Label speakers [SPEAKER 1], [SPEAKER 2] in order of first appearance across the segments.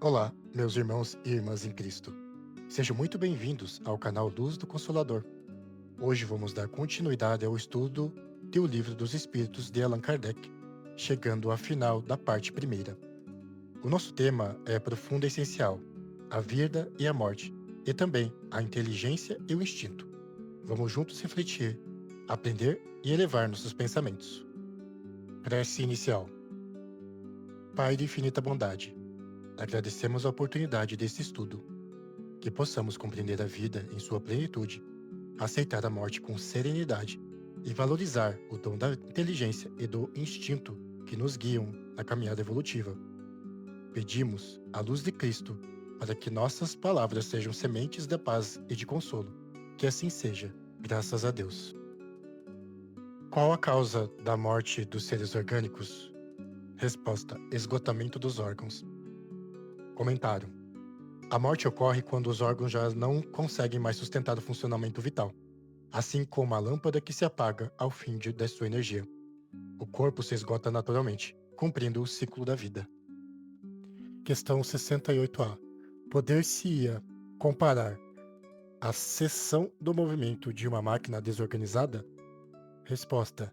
[SPEAKER 1] Olá, meus irmãos e irmãs em Cristo. Sejam muito bem-vindos ao canal Luz do Consolador. Hoje vamos dar continuidade ao estudo do Livro dos Espíritos de Allan Kardec, chegando à final da parte primeira. O nosso tema é profundo e essencial, a vida e a morte, e também a inteligência e o instinto. Vamos juntos refletir, aprender e elevar nossos pensamentos. Prece inicial. Pai de infinita bondade, agradecemos a oportunidade desse estudo. Que possamos compreender a vida em sua plenitude, aceitar a morte com serenidade e valorizar o dom da inteligência e do instinto que nos guiam na caminhada evolutiva. Pedimos a luz de Cristo para que nossas palavras sejam sementes da paz e de consolo. Que assim seja, graças a Deus. Qual a causa da morte dos seres orgânicos? Resposta: esgotamento dos órgãos. Comentário: a morte ocorre quando os órgãos já não conseguem mais sustentar o funcionamento vital, assim como a lâmpada que se apaga ao fim da sua energia. O corpo se esgota naturalmente, cumprindo o ciclo da vida. Questão 68A. Poder-se-ia comparar a cessão do movimento de uma máquina desorganizada? Resposta: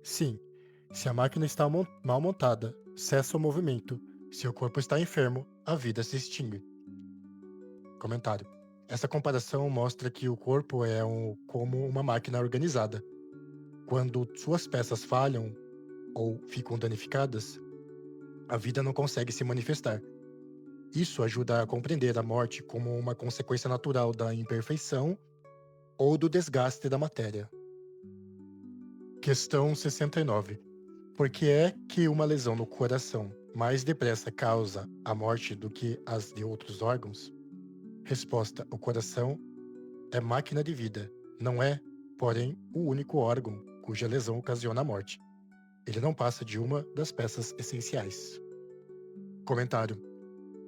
[SPEAKER 1] sim. Se a máquina está mal montada, cessa o movimento. Se o corpo está enfermo, a vida se extingue. Comentário: essa comparação mostra que o corpo é como uma máquina organizada. Quando suas peças falham ou ficam danificadas, a vida não consegue se manifestar. Isso ajuda a compreender a morte como uma consequência natural da imperfeição ou do desgaste da matéria. Questão 69. Por que é que uma lesão no coração mais depressa causa a morte do que as de outros órgãos? Resposta: o coração é máquina de vida, não é, porém, o único órgão cuja lesão ocasiona a morte. Ele não passa de uma das peças essenciais. Comentário: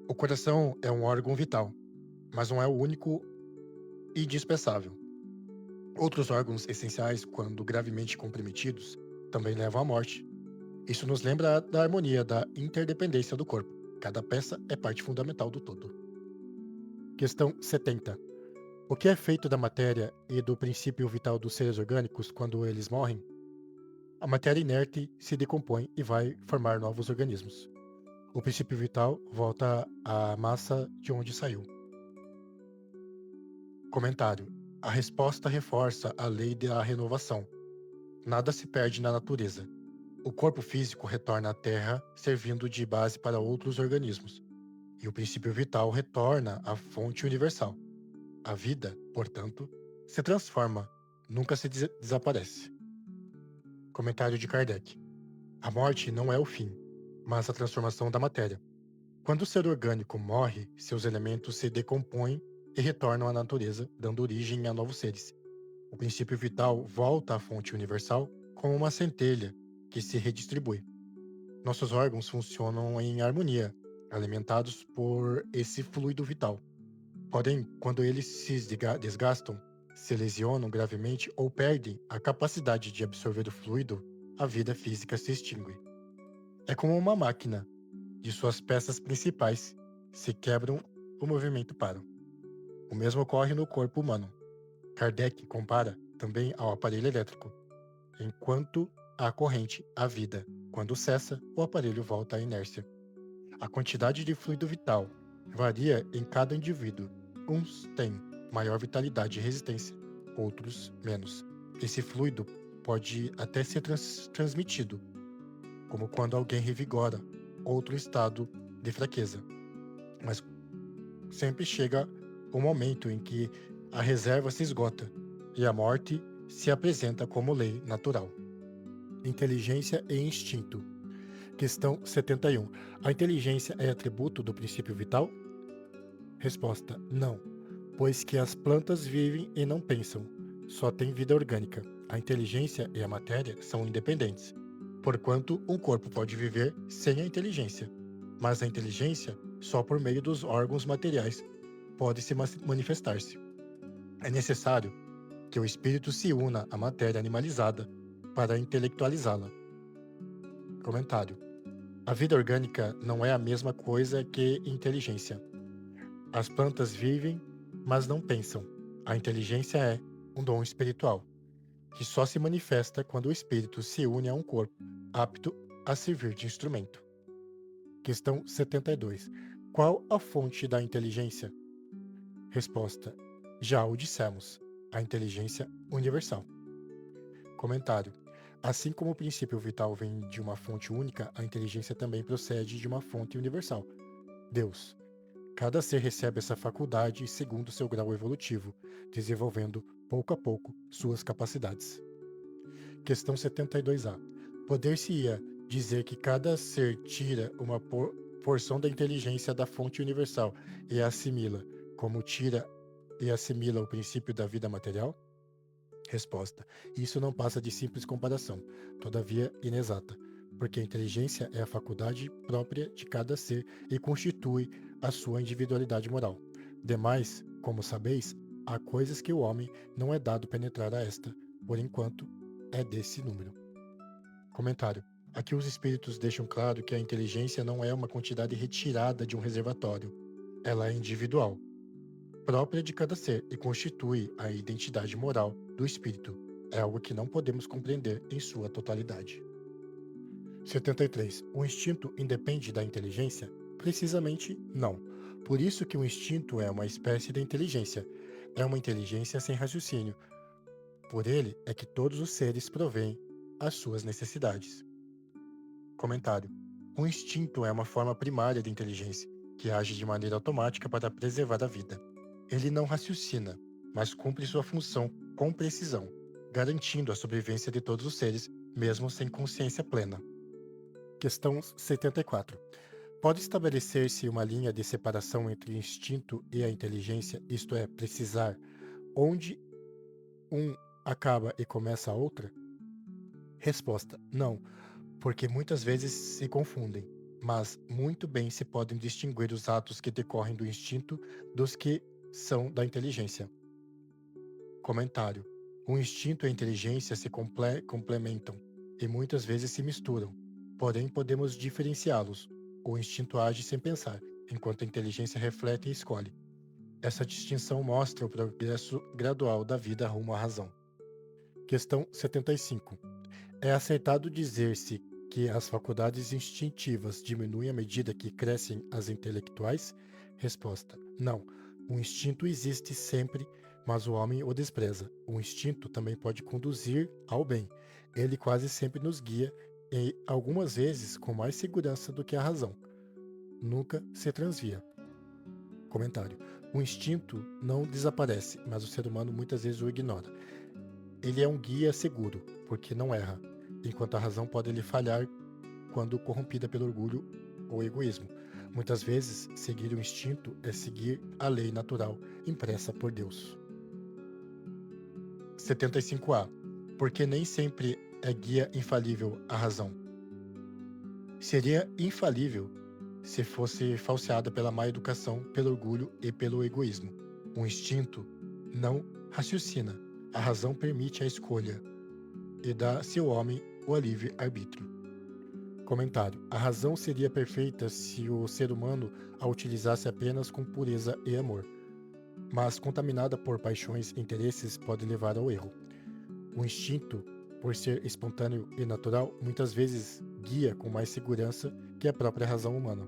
[SPEAKER 1] o coração é um órgão vital, mas não é o único e indispensável. Outros órgãos essenciais, quando gravemente comprometidos, também levam à morte. Isso nos lembra da harmonia, da interdependência do corpo. Cada peça é parte fundamental do todo. Questão 70. O que é feito da matéria e do princípio vital dos seres orgânicos quando eles morrem? A matéria inerte se decompõe e vai formar novos organismos. O princípio vital volta à massa de onde saiu. Comentário: a resposta reforça a lei da renovação. Nada se perde na natureza. O corpo físico retorna à Terra, servindo de base para outros organismos. E o princípio vital retorna à fonte universal. A vida, portanto, se transforma, nunca se desaparece. Comentário de Kardec: a morte não é o fim, mas a transformação da matéria. Quando o ser orgânico morre, seus elementos se decompõem e retornam à natureza, dando origem a novos seres. O princípio vital volta à fonte universal como uma centelha que se redistribui. Nossos órgãos funcionam em harmonia, alimentados por esse fluido vital. Porém, quando eles se desgastam, se lesionam gravemente ou perdem a capacidade de absorver o fluido, a vida física se extingue. É como uma máquina, de suas peças principais se quebram, o movimento para. O mesmo ocorre no corpo humano. Kardec compara também ao aparelho elétrico. Enquanto há corrente, há vida. Quando cessa, o aparelho volta à inércia. A quantidade de fluido vital varia em cada indivíduo. Uns têm maior vitalidade e resistência, outros menos. Esse fluido pode até ser transmitido, como quando alguém revigora outro estado de fraqueza. Mas sempre chega o momento em que a reserva se esgota e a morte se apresenta como lei natural. Inteligência e instinto. Questão 71. A inteligência é atributo do princípio vital? Resposta: não, pois que as plantas vivem e não pensam. Só tem vida orgânica. A inteligência e a matéria são independentes, porquanto um corpo pode viver sem a inteligência, mas a inteligência, só por meio dos órgãos materiais, pode se manifestar-se. É necessário que o espírito se una à matéria animalizada para intelectualizá-la. Comentário: A vida orgânica não é a mesma coisa que inteligência. As plantas vivem, mas não pensam. A inteligência é um dom espiritual, que só se manifesta quando o espírito se une a um corpo apto a servir de instrumento. Questão 72. Qual a fonte da inteligência? Resposta: já o dissemos, a inteligência universal. Comentário: assim como o princípio vital vem de uma fonte única, a inteligência também procede de uma fonte universal, Deus. Cada ser recebe essa faculdade segundo seu grau evolutivo, desenvolvendo pouco a pouco suas capacidades. Questão 72A. Poder-se-ia dizer que cada ser tira uma porção da inteligência da fonte universal e a assimila, como tira e assimila o princípio da vida material? Resposta: isso não passa de simples comparação, todavia inexata, porque a inteligência é a faculdade própria de cada ser e constitui a sua individualidade moral. Demais, como sabeis, há coisas que o homem não é dado penetrar a esta, por enquanto é desse número. Comentário: aqui os espíritos deixam claro que a inteligência não é uma quantidade retirada de um reservatório, ela é individual, própria de cada ser e constitui a identidade moral do espírito. É algo que não podemos compreender em sua totalidade. 73. O instinto independe da inteligência? Precisamente não. Por isso que o instinto é uma espécie de inteligência. É uma inteligência sem raciocínio. Por ele é que todos os seres provêm as suas necessidades. Comentário: o instinto é uma forma primária de inteligência, que age de maneira automática para preservar a vida. Ele não raciocina, mas cumpre sua função com precisão, garantindo a sobrevivência de todos os seres, mesmo sem consciência plena. Questão 74. Pode estabelecer-se uma linha de separação entre o instinto e a inteligência, isto é, precisar, onde um acaba e começa a outra? Resposta: não, porque muitas vezes se confundem, mas muito bem se podem distinguir os atos que decorrem do instinto dos que são da inteligência. Comentário: o instinto e a inteligência se complementam e muitas vezes se misturam, porém podemos diferenciá-los. O instinto age sem pensar, enquanto a inteligência reflete e escolhe. Essa distinção mostra o progresso gradual da vida rumo à razão. Questão 75. É acertado dizer-se que as faculdades instintivas diminuem à medida que crescem as intelectuais? Resposta: não. O instinto existe sempre, mas o homem o despreza. O instinto também pode conduzir ao bem. Ele quase sempre nos guia e, algumas vezes, com mais segurança do que a razão. Nunca se transvia. Comentário: o instinto não desaparece, mas o ser humano muitas vezes o ignora. Ele é um guia seguro, porque não erra, enquanto a razão pode lhe falhar quando corrompida pelo orgulho ou egoísmo. Muitas vezes, seguir o instinto é seguir a lei natural impressa por Deus. 75A. Porque nem sempre é guia infalível a razão. Seria infalível se fosse falseada pela má educação, pelo orgulho e pelo egoísmo. O instinto não raciocina. A razão permite a escolha e dá-se ao homem o livre-arbítrio. Comentário: a razão seria perfeita se o ser humano a utilizasse apenas com pureza e amor, mas contaminada por paixões e interesses pode levar ao erro. O instinto, por ser espontâneo e natural, muitas vezes guia com mais segurança que a própria razão humana.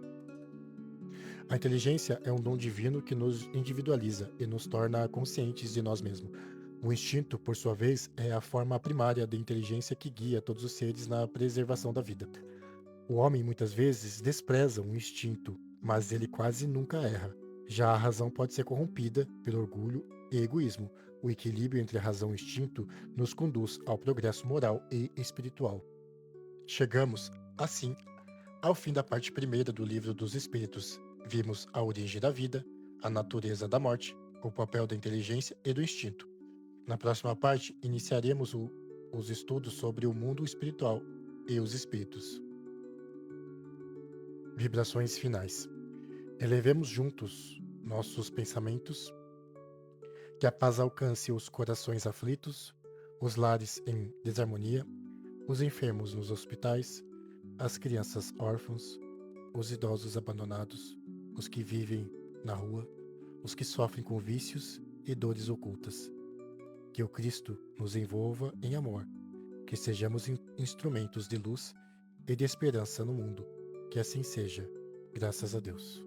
[SPEAKER 1] A inteligência é um dom divino que nos individualiza e nos torna conscientes de nós mesmos. O instinto, por sua vez, é a forma primária de inteligência que guia todos os seres na preservação da vida. O homem muitas vezes despreza o instinto, mas ele quase nunca erra. Já a razão pode ser corrompida pelo orgulho e egoísmo. O equilíbrio entre a razão e o instinto nos conduz ao progresso moral e espiritual. Chegamos, assim, ao fim da parte primeira do Livro dos Espíritos. Vimos a origem da vida, a natureza da morte, o papel da inteligência e do instinto. Na próxima parte, iniciaremos os estudos sobre o mundo espiritual e os espíritos. Vibrações finais. Elevemos juntos nossos pensamentos, que a paz alcance os corações aflitos, os lares em desarmonia, os enfermos nos hospitais, as crianças órfãos, os idosos abandonados, os que vivem na rua, os que sofrem com vícios e dores ocultas. Que o Cristo nos envolva em amor, que sejamos instrumentos de luz e de esperança no mundo. Que assim seja, graças a Deus.